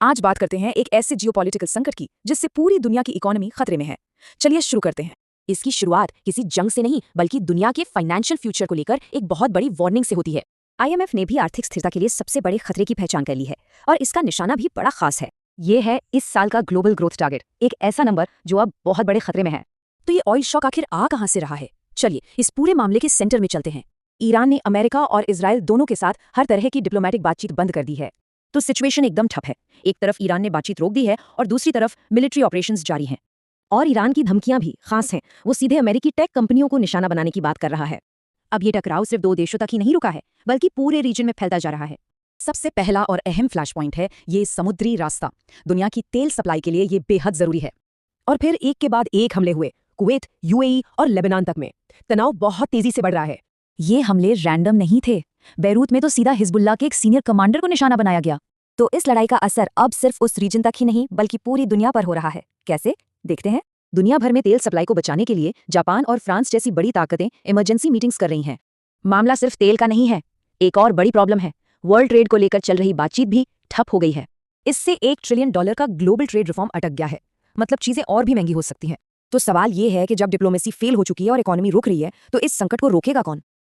आज बात करते हैं एक ऐसे जियोपॉलिटिकल संकट की जिससे पूरी दुनिया की इकोनॉमी खतरे में है। चलिए शुरू करते हैं। इसकी शुरुआत किसी जंग से नहीं बल्कि दुनिया के फाइनेंशियल फ्यूचर को लेकर एक बहुत बड़ी वार्निंग से होती है। आईएमएफ ने भी आर्थिक स्थिरता के लिए सबसे बड़े खतरे की पहचान कर ली है और इसका निशाना भी बड़ा खास है। ये है इस साल का ग्लोबल ग्रोथ टारगेट, एक ऐसा नंबर जो अब बहुत बड़े खतरे में है। तो ये ऑयल शॉक आखिर आ कहां से रहा है? चलिए इस पूरे मामले के सेंटर में चलते हैं। ईरान ने अमेरिका और इजराइल दोनों के साथ हर तरह की डिप्लोमेटिक बातचीत बंद कर दी है। तो सिचुएशन एकदम ठप है। एक तरफ ईरान ने बातचीत रोक दी है और दूसरी तरफ मिलिट्री ऑपरेशंस जारी हैं। और ईरान की धमकियां भी खास हैं। वो सीधे अमेरिकी टेक कंपनियों को निशाना बनाने की बात कर रहा है। अब ये टकराव सिर्फ दो देशों तक ही नहीं रुका है बल्कि पूरे रीजन में फैलता जा रहा है। सबसे पहला और अहम फ्लैश पॉइंट है ये समुद्री रास्ता। दुनिया की तेल सप्लाई के लिए ये बेहद जरूरी है। और फिर एक के बाद एक हमले हुए, कुवैत, यूएई और लेबनान तक में। तनाव बहुत तेजी से बढ़ रहा है। ये हमले रैंडम नहीं थे। बैरूत में तो सीधा हिजबुल्लाह के एक सीनियर कमांडर को निशाना बनाया गया। तो इस लड़ाई का असर अब सिर्फ उस रीजन तक ही नहीं बल्कि पूरी दुनिया पर हो रहा है। कैसे? देखते हैं। दुनिया भर में तेल सप्लाई को बचाने के लिए जापान और फ्रांस जैसी बड़ी ताकतें इमरजेंसी मीटिंग्स कर रही हैं। मामला सिर्फ तेल का नहीं है, एक और बड़ी प्रॉब्लम है। वर्ल्ड ट्रेड को लेकर चल रही बातचीत भी ठप हो गई है। इससे $1 ट्रिलियन का ग्लोबल ट्रेड रिफॉर्म अटक गया है। मतलब चीजें और भी महंगी हो सकती हैं। तो सवाल ये है कि जब डिप्लोमेसी फेल हो चुकी है और इकोनॉमी रुक रही है तो इस संकट को रोकेगा कौन?